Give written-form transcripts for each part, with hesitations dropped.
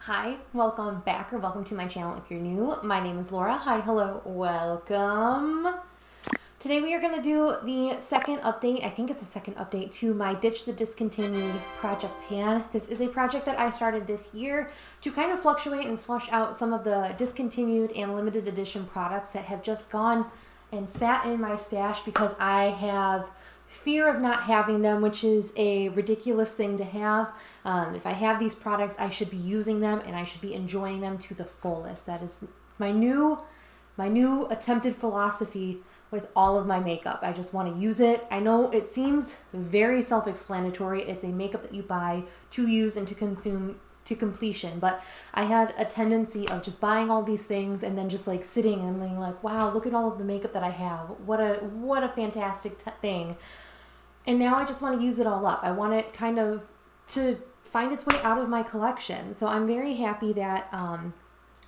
Hi, welcome back or welcome to my channel if you're new. My name is Laura. Hi, hello, welcome. Today we are going to do the second update, I think it's the second update to my Ditch the Discontinued project pan. This is a project that I started this year to kind of fluctuate and flush out some of the discontinued and limited edition products that have just gone and sat in my stash because I have fear of not having them, which is a ridiculous thing to have. If I have these products, I should be using them and I should be enjoying them to the fullest. That is my new attempted philosophy with all of my makeup. I just want to use it. I know it seems very self-explanatory. It's a makeup that you buy to use and to consume to completion, but I had a tendency of just buying all these things and then just like sitting and being like, wow, look at all of the makeup that I have. What a fantastic thing. And now I just want to use it all up. I want it kind of to find its way out of my collection. So I'm very happy that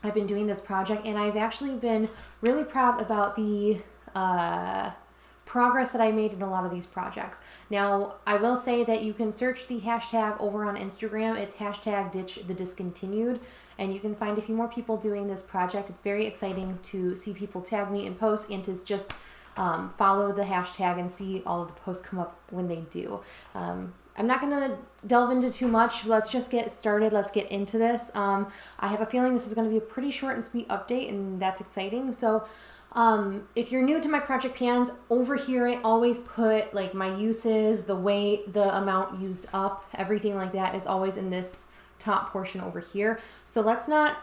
I've been doing this project, and I've actually been really proud about the progress that I made in a lot of these projects. Now, I will say that you can search the hashtag over on Instagram. It's hashtag Ditch the Discontinued, and you can find a few more people doing this project. It's very exciting to see people tag me in posts and to just follow the hashtag and see all of the posts come up when they do. I'm not going to delve into too much. Let's just get started. Let's get into this. I have a feeling this is going to be a pretty short and sweet update, and that's exciting. So if you're new to my project pans, over here I always put like my uses, the weight, the amount used up, everything like that is always in this top portion over here. So let's not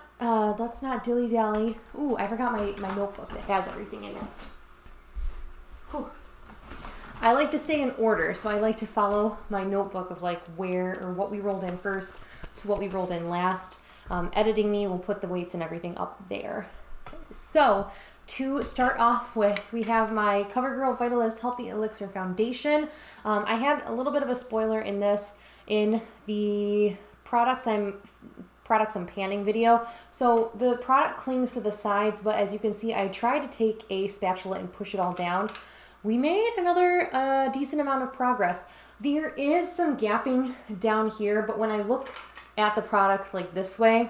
dilly-dally. Ooh, I forgot my notebook that has everything in it. Whew. I like to stay in order, so I like to follow my notebook of like where or what we rolled in first to what we rolled in last. Editing me will put the weights and everything up there. So to start off with, we have my Covergirl Vitalist Healthy Elixir Foundation. I had a little bit of a spoiler in this in the products I'm panning video. So the product clings to the sides, but as you can see, I tried to take a spatula and push it all down. We made another decent amount of progress. There is some gapping down here, but when I look at the products like this way,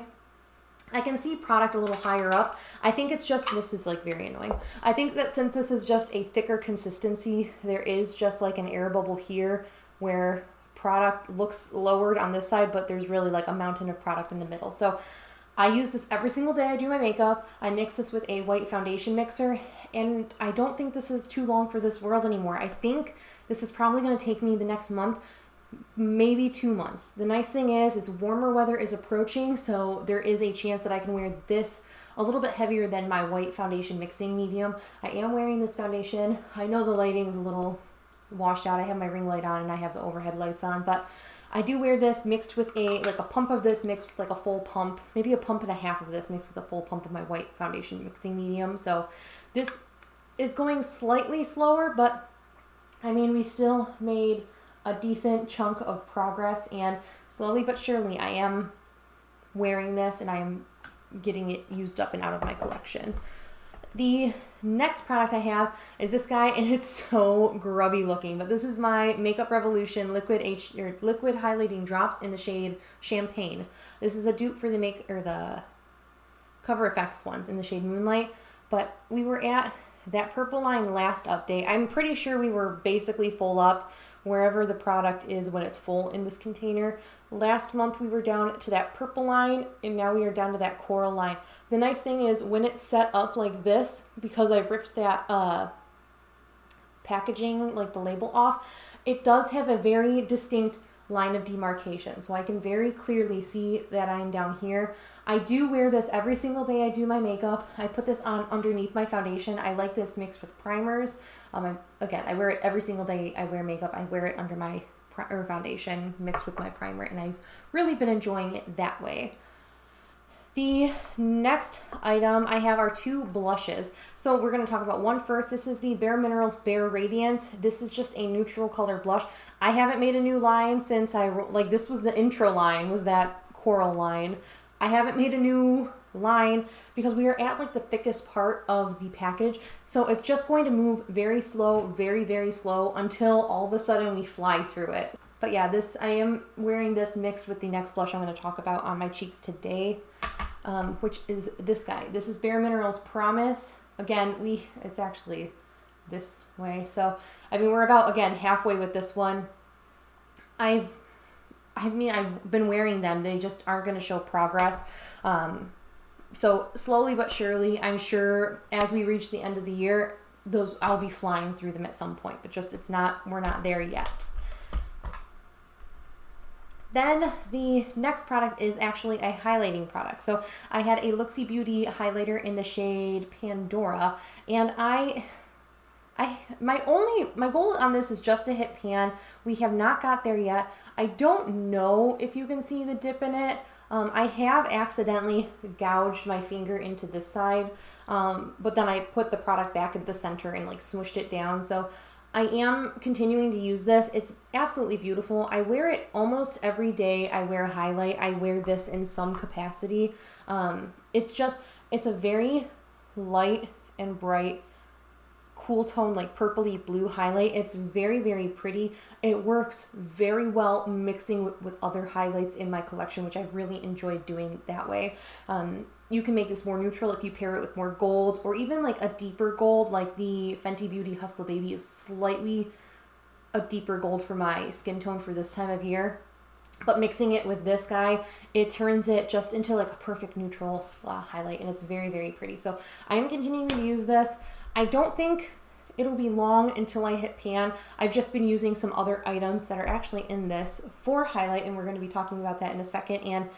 I can see product a little higher up. I think it's just, this is like very annoying. I think that since this is just a thicker consistency, there is just like an air bubble here where product looks lowered on this side, but there's really like a mountain of product in the middle. So I use this every single day I do my makeup. I mix this with a white foundation mixer, and I don't think this is too long for this world anymore. I think this is probably going to take me the next month, maybe 2 months. The nice thing is warmer weather is approaching, so there is a chance that I can wear this a little bit heavier than my white foundation mixing medium. I am wearing this foundation. I know the lighting is a little washed out. I have my ring light on and I have the overhead lights on, but I do wear this mixed with a pump of this mixed with like a full pump, maybe a pump and a half of this mixed with a full pump of my white foundation mixing medium. So this is going slightly slower, but I mean, we still made a decent chunk of progress, and slowly but surely I am wearing this and I am getting it used up and out of my collection. The next product I have is this guy, and it's so grubby looking, but this is my Makeup Revolution liquid highlighting drops in the shade Champagne. This is a dupe for the Cover FX ones in the shade Moonlight, but we were at that purple line last update. I'm pretty sure we were basically full up wherever the product is when it's full in this container. Last month we were down to that purple line, and now we are down to that coral line. The nice thing is when it's set up like this, because I've ripped that packaging, like the label off, it does have a very distinct line of demarcation. So I can very clearly see that I'm down here. I do wear this every single day I do my makeup. I put this on underneath my foundation. I like this mixed with primers. Again, I wear it every single day I wear makeup. I wear it under my foundation mixed with my primer, and I've really been enjoying it that way. The next item I have are two blushes. So we're going to talk about one first. This is the Bare Minerals Bare Radiance. This is just a neutral color blush. I haven't made a new line since this was the intro line, was that coral line. I haven't made a new line because we are at like the thickest part of the package. So it's just going to move very slow, very, very slow until all of a sudden we fly through it. But yeah, I am wearing this mixed with the next blush I'm going to talk about on my cheeks today, which is this guy. This is Bare Minerals Promise. Again, it's actually this way. So, I mean, we're about, again, halfway with this one. I've been wearing them. They just aren't going to show progress. So slowly but surely, I'm sure as we reach the end of the year, I'll be flying through them at some point, but just we're not there yet. Then the next product is actually a highlighting product. So I had a Luxie Beauty highlighter in the shade Pandora, and my goal on this is just to hit pan. We have not got there yet. I don't know if you can see the dip in it. I have accidentally gouged my finger into this side, but then I put the product back at the center and like smushed it down. So I am continuing to use this. It's absolutely beautiful. I wear it almost every day. I wear a highlight. I wear this in some capacity. It's a very light and bright, cool tone, like purpley blue highlight. It's very, very pretty. It works very well mixing with other highlights in my collection, which I really enjoy doing that way. You can make this more neutral if you pair it with more golds, or even like a deeper gold, like the Fenty Beauty Hustle Baby is slightly a deeper gold for my skin tone for this time of year. But mixing it with this guy, it turns it just into like a perfect neutral highlight, and it's very, very pretty. So I am continuing to use this. I don't think it'll be long until I hit pan. I've just been using some other items that are actually in this for highlight, and we're going to be talking about that in a second. And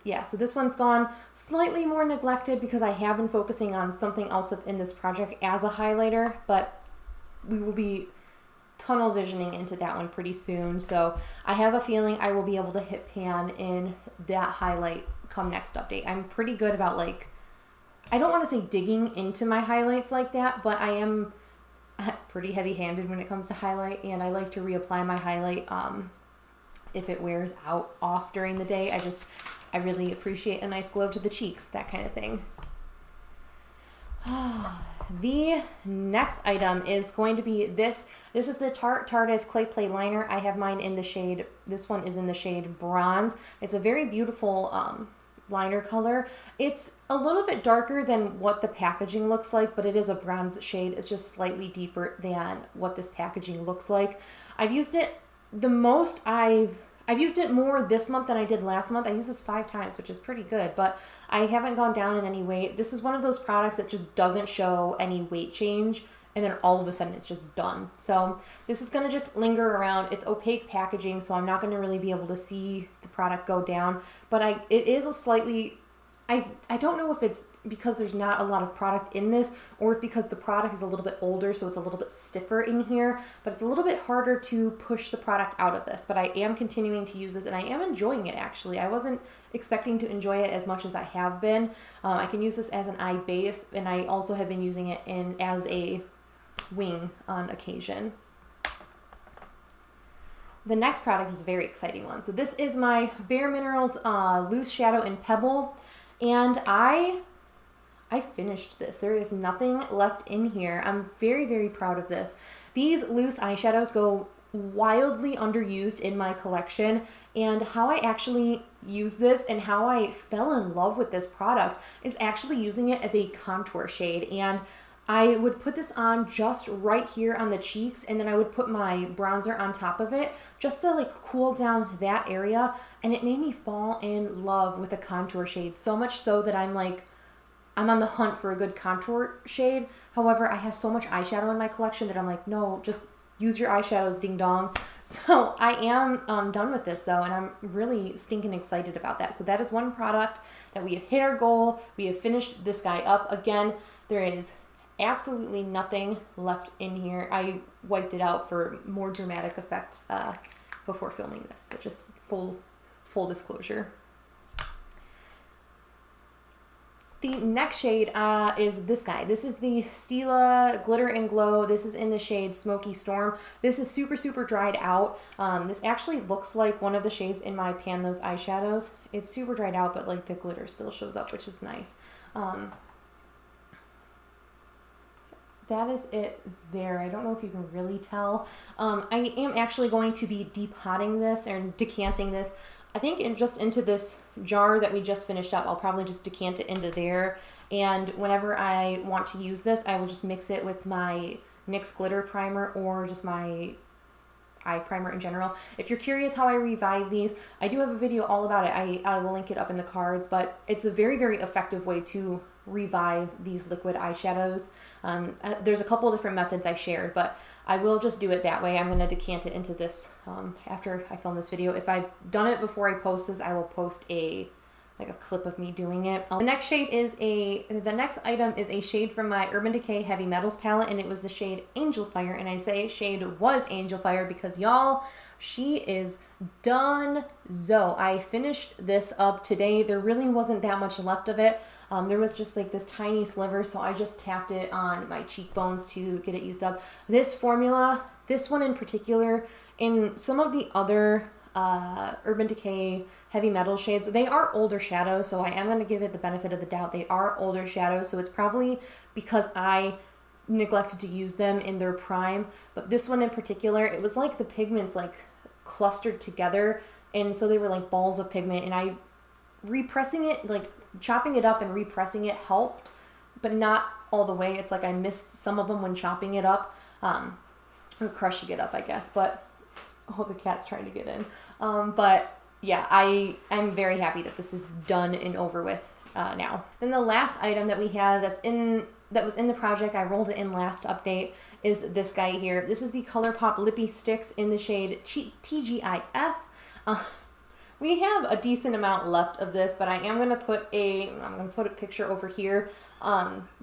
yeah, so this one's gone slightly more neglected because I have been focusing on something else that's in this project as a highlighter, but we will be tunnel visioning into that one pretty soon. So I have a feeling I will be able to hit pan in that highlight come next update. I'm pretty good about I don't want to say digging into my highlights like that, but I am pretty heavy-handed when it comes to highlight, and I like to reapply my highlight if it wears off during the day. I really appreciate a nice glow to the cheeks, that kind of thing. The next item is going to be this. This is the Tarte Tardis Clay Play Liner. I have mine in the shade, this one is in the shade Bronze. It's a very beautiful liner color. It's a little bit darker than what the packaging looks like, but it is a bronze shade. It's just slightly deeper than what this packaging looks like. I've used it I've used it more this month than I did last month. I used this 5 times, which is pretty good, but I haven't gone down in any weight. This is one of those products that just doesn't show any weight change, and then all of a sudden it's just done. So this is going to just linger around. It's opaque packaging, so I'm not going to really be able to see the product go down, but it is a slightly, I don't know if it's because there's not a lot of product in this, or if because the product is a little bit older, so it's a little bit stiffer in here, but it's a little bit harder to push the product out of this. But I am continuing to use this, and I am enjoying it, actually. I wasn't expecting to enjoy it as much as I have been. I can use this as an eye base, and I also have been using it as a wing on occasion. The next product is a very exciting one. So this is my Bare Minerals Loose Shadow in Pebble. And I finished this. There is nothing left in here. I'm very, very proud of this. These loose eyeshadows go wildly underused in my collection, and how I actually use this and how I fell in love with this product is actually using it as a contour shade. And I would put this on just right here on the cheeks, and then I would put my bronzer on top of it just to cool down that area, and it made me fall in love with a contour shade, so much so that I'm on the hunt for a good contour shade. However, I have so much eyeshadow in my collection that I'm like, no, just use your eyeshadows, ding dong. So I am done with this though, and I'm really stinking excited about that. So that is one product that we have hit our goal. We have finished this guy up. Again, there is absolutely nothing left in here. I wiped it out for more dramatic effect before filming this, so just full disclosure. The next shade is this guy. This is the Stila Glitter and Glow. This is in the shade Smoky Storm. This is super, super dried out. This actually looks like one of the shades in my Pan Those eyeshadows. It's super dried out, but the glitter still shows up, which is nice. that is it there. I don't know if you can really tell. I am actually going to be depotting this and decanting this. I think just into this jar that we just finished up. I'll probably just decant it into there. And whenever I want to use this, I will just mix it with my NYX glitter primer or just my eye primer in general. If you're curious how I revive these, I do have a video all about it. I will link it up in the cards, but it's a very, very effective way to revive these liquid eyeshadows. There's a couple different methods I shared, but I will just do it that way. I'm going to decant it into this after I film this video. If I've done it before I post this, I will post a clip of me doing it. The next item is a shade from my Urban Decay Heavy Metals palette, and it was the shade Angel Fire. And I say shade was Angel Fire because y'all, she is done. So I finished this up today. There really wasn't that much left of it. There was just like this tiny sliver, so I just tapped it on my cheekbones to get it used up. This formula, this one in particular, in some of the other Urban Decay Heavy Metal shades, they are older shadows, so I am going to give it the benefit of the doubt. They are older shadows, so it's probably because I neglected to use them in their prime. But this one in particular, it was like the pigments like clustered together, and so they were like balls of pigment, and I repressing it, like chopping it up and repressing it helped, but not all the way. It's like I missed some of them when chopping it up, or crushing it up, I guess. But oh, the cat's trying to get in. But yeah, I'm very happy that this is done and over with now. Then the last item that we have that was in the project, I rolled it in last update, is this guy here. This is the ColourPop Lippy Sticks in the shade TGIF. We have a decent amount left of this, but I'm going to put a picture over here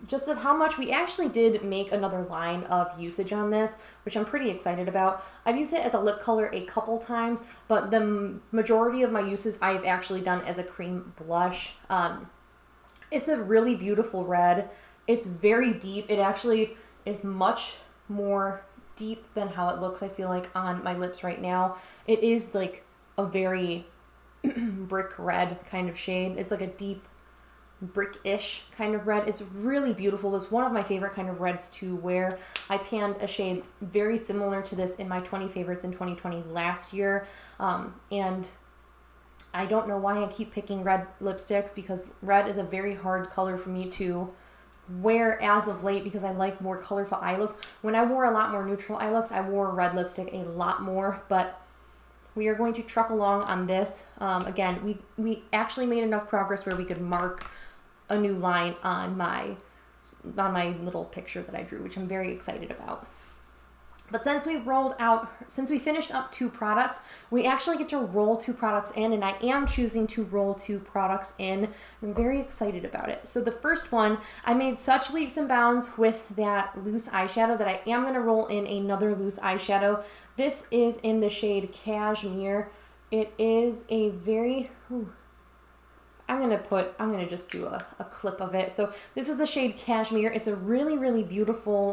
just of how much we actually did make another line of usage on this, which I'm pretty excited about. I've used it as a lip color a couple times, but the majority of my uses I've actually done as a cream blush. It's a really beautiful red. It's very deep. It actually is much more deep than how it looks, I feel like, on my lips right now. It is like a very brick red kind of shade. It's like a deep brick-ish kind of red. It's really beautiful. It's one of my favorite kind of reds to wear. I panned a shade very similar to this in my 20 favorites in 2020 last year. And I don't know why I keep picking red lipsticks, because red is a very hard color for me to wear as of late because I like more colorful eye looks. When I wore a lot more neutral eye looks, I wore red lipstick a lot more, but we are going to truck along on this. Again, we actually made enough progress where we could mark a new line on my little picture that I drew, which I'm very excited about. But since we finished up 2 products, we actually get to roll 2 products in, and I am choosing to roll 2 products in. I'm very excited about it. So the first one, I made such leaps and bounds with that loose eyeshadow that I am going to roll in another loose eyeshadow. This is in the shade Cashmere. It is a very, I'm going to just do a clip of it. So this is the shade Cashmere. It's a really, really beautiful,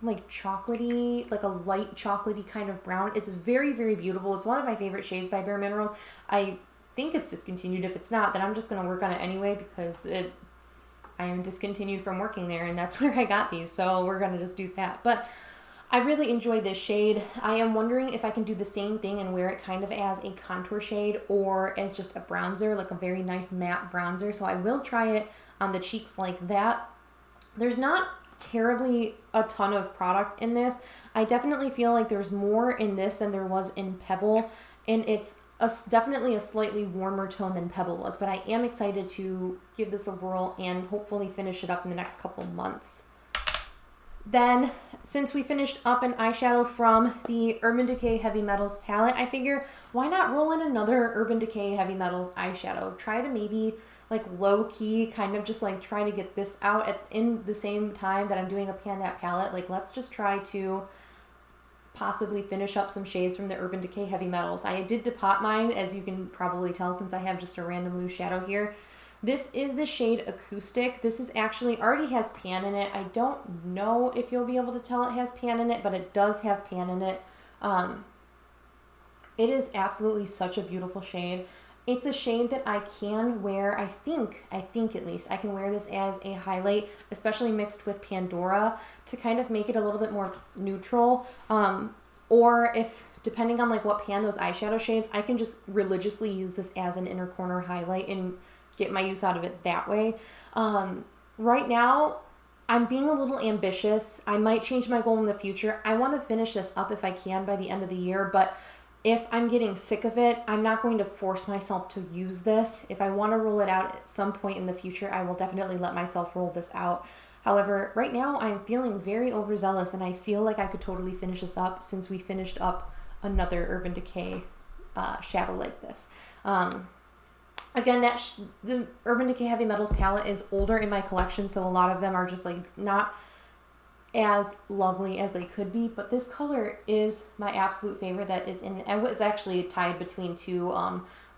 like chocolatey, like a light chocolatey kind of brown. It's very, very beautiful. It's one of my favorite shades by Bare Minerals. I think it's discontinued. If it's not, then I'm just going to work on it anyway, because I am discontinued from working there, and that's where I got these. So we're going to just do that. But I really enjoy this shade. I am wondering if I can do the same thing and wear it kind of as a contour shade or as just a bronzer, like a very nice matte bronzer. So I will try it on the cheeks like that. There's not terribly a ton of product in this. I definitely feel like there's more in this than there was in Pebble, and it's definitely a slightly warmer tone than Pebble was, but I am excited to give this a whirl and hopefully finish it up in the next couple months. Then, since we finished up an eyeshadow from the Urban Decay Heavy Metals palette, I figure why not roll in another Urban Decay Heavy Metals eyeshadow? Try to maybe like low-key kind of just like try to get this out in the same time that I'm doing a pan that palette. Like, let's just try to possibly finish up some shades from the Urban Decay Heavy Metals. I did depot mine, as you can probably tell since I have just a random loose shadow here. This is the shade Acoustic. This is actually already has pan in it. I don't know if you'll be able to tell it has pan in it, but it does have pan in it. It is absolutely such a beautiful shade. It's a shade that I can wear, I think at least, I can wear this as a highlight, especially mixed with Pandora, to kind of make it a little bit more neutral. Or if, depending on like what pan those eyeshadow shades, I can just religiously use this as an inner corner highlight and get my use out of it that way. Right now, I'm being a little ambitious. I might change my goal in the future. I want to finish this up if I can by the end of the year, but if I'm getting sick of it, I'm not going to force myself to use this. If I want to roll it out at some point in the future, I will definitely let myself roll this out. However, right now I'm feeling very overzealous, and I feel like I could totally finish this up since we finished up another Urban Decay shadow like this. Again, the Urban Decay Heavy Metals palette is older in my collection, so a lot of them are just like not as lovely as they could be, but this color is my absolute favorite that is in. I was actually tied between two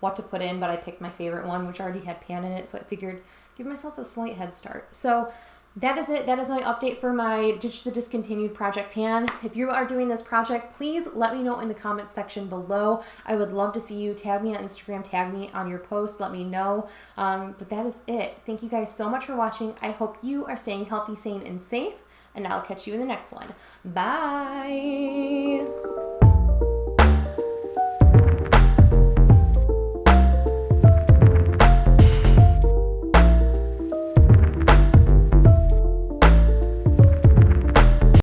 what to put in, but I picked my favorite one, which already had pan in it, so I figured give myself a slight head start. So that is it. That is my update for my Ditch the Discontinued project pan. If you are doing this project, please let me know in the comments section below. I would love to see you. Tag me on Instagram, tag me on your post, let me know. But that is it. Thank you guys so much for watching. I hope you are staying healthy, sane, and safe, and I'll catch you in the next one. Bye!